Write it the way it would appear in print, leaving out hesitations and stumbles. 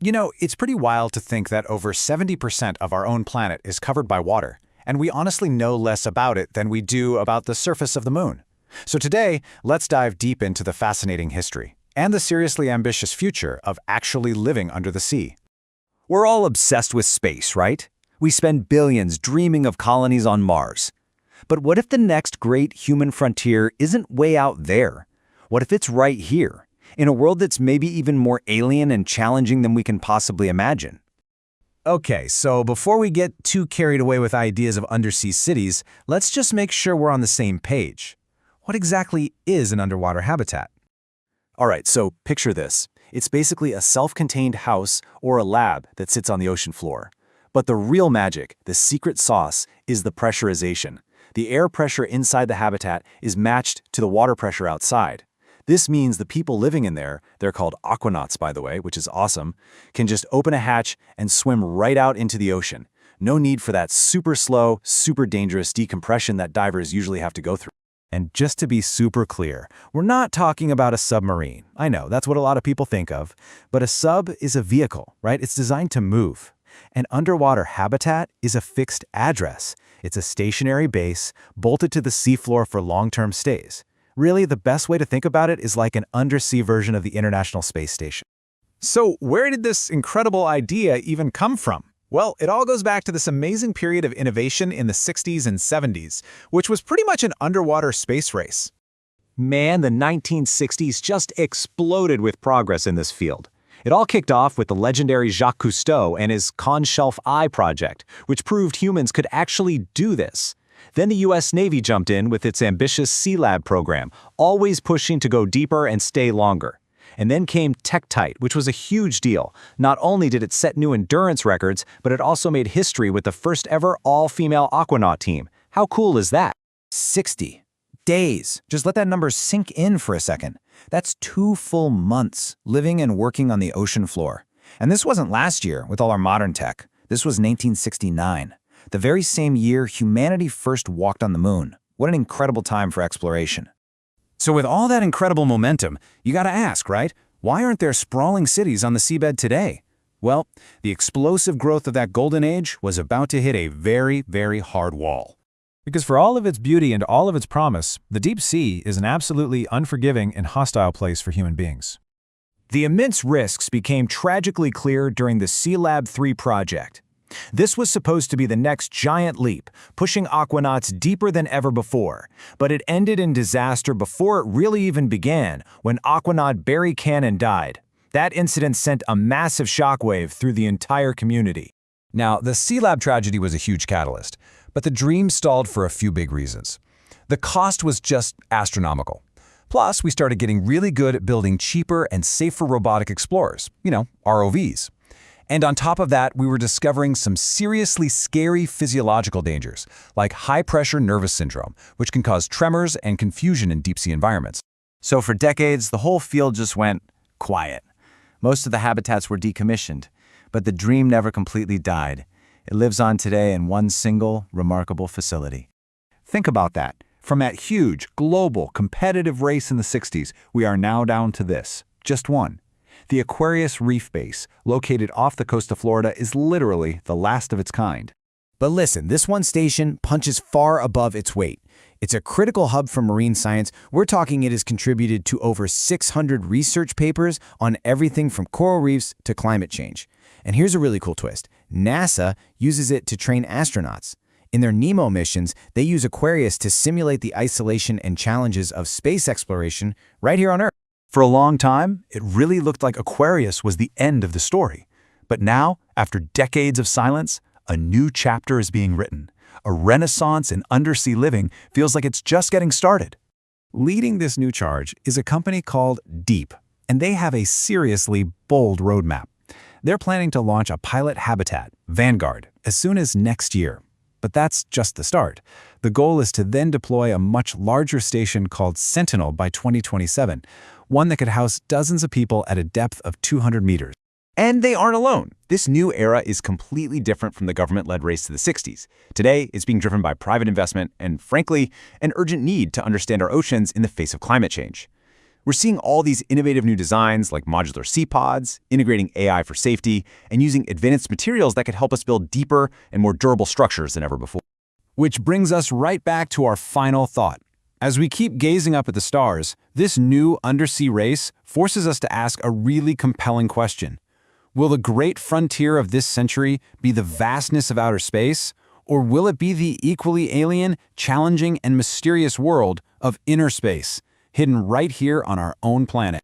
You know, it's pretty wild to think that over 70% of our own planet is covered by water, and we honestly know less about it than we do about the surface of the moon. So today, let's dive deep into the fascinating history and the seriously ambitious future of actually living under the sea. We're all obsessed with space, right? We spend billions dreaming of colonies on Mars. But what if the next great human frontier isn't way out there? What if it's right here, in a world that's maybe even more alien and challenging than we can possibly imagine? Okay, so before we get too carried away with ideas of undersea cities, let's just make sure we're on the same page. What exactly is an underwater habitat? All right, so picture this. It's basically a self-contained house or a lab that sits on the ocean floor. But the real magic, the secret sauce, is the pressurization. The air pressure inside the habitat is matched to the water pressure outside. This means the people living in there, they're called aquanauts by the way, which is awesome, can just open a hatch and swim right out into the ocean. No need for that super slow, super dangerous decompression that divers usually have to go through. And just to be super clear, we're not talking about a submarine. I know, that's what a lot of people think of. But a sub is a vehicle, right? It's designed to move. An underwater habitat is a fixed address. It's a stationary base, bolted to the seafloor for long-term stays. Really, the best way to think about it is like an undersea version of the International Space Station. So where did this incredible idea even come from? Well, it all goes back to this amazing period of innovation in the 60s and 70s, which was pretty much an underwater space race. Man, the 1960s just exploded with progress in this field. It all kicked off with the legendary Jacques Cousteau and his Conshelf I project, which proved humans could actually do this. Then the US Navy jumped in with its ambitious SEALAB program, always pushing to go deeper and stay longer. And then came Tight, which was a huge deal. Not only did it set new endurance records, but it also made history with the first ever all-female aquanaut team. How cool is that? 60 days. Just let that number sink in for a second. That's 2 full months living and working on the ocean floor. And this wasn't last year with all our modern tech. This was 1969, the very same year humanity first walked on the moon. What an incredible time for exploration. So with all that incredible momentum, you gotta ask, right? Why aren't there sprawling cities on the seabed today? Well, the explosive growth of that golden age was about to hit a very, very hard wall. Because for all of its beauty and all of its promise, the deep sea is an absolutely unforgiving and hostile place for human beings. The immense risks became tragically clear during the SEALAB 3 project. This was supposed to be the next giant leap, pushing aquanauts deeper than ever before, but it ended in disaster before it really even began when aquanaut Barry Cannon died. That incident sent a massive shockwave through the entire community. Now, the SEALAB tragedy was a huge catalyst, but the dream stalled for a few big reasons. The cost was just astronomical. Plus, we started getting really good at building cheaper and safer robotic explorers, ROVs. And on top of that, we were discovering some seriously scary physiological dangers, like high-pressure nervous syndrome, which can cause tremors and confusion in deep-sea environments. So for decades, the whole field just went quiet. Most of the habitats were decommissioned, but the dream never completely died. It lives on today in one single, remarkable facility. Think about that. From that huge, global, competitive race in the 60s, we are now down to this, just one. The Aquarius Reef Base, located off the coast of Florida, is literally the last of its kind. But listen, this one station punches far above its weight. It's a critical hub for marine science. We're talking it has contributed to over 600 research papers on everything from coral reefs to climate change. And here's a really cool twist. NASA uses it to train astronauts. In their NEMO missions, they use Aquarius to simulate the isolation and challenges of space exploration right here on Earth. For a long time, it really looked like Aquarius was the end of the story. But now, after decades of silence, a new chapter is being written. A renaissance in undersea living feels like it's just getting started. Leading this new charge is a company called Deep, and they have a seriously bold roadmap. They're planning to launch a pilot habitat, Vanguard, as soon as next year. But that's just the start. The goal is to then deploy a much larger station called Sentinel by 2027, one that could house dozens of people at a depth of 200 meters. And they aren't alone. This new era is completely different from the government-led race to the 60s. Today, it's being driven by private investment and, frankly, an urgent need to understand our oceans in the face of climate change. We're seeing all these innovative new designs like modular sea pods, integrating AI for safety, and using advanced materials that could help us build deeper and more durable structures than ever before. Which brings us right back to our final thought. As we keep gazing up at the stars, this new undersea race forces us to ask a really compelling question. Will the great frontier of this century be the vastness of outer space, or will it be the equally alien, challenging, and mysterious world of inner space, hidden right here on our own planet?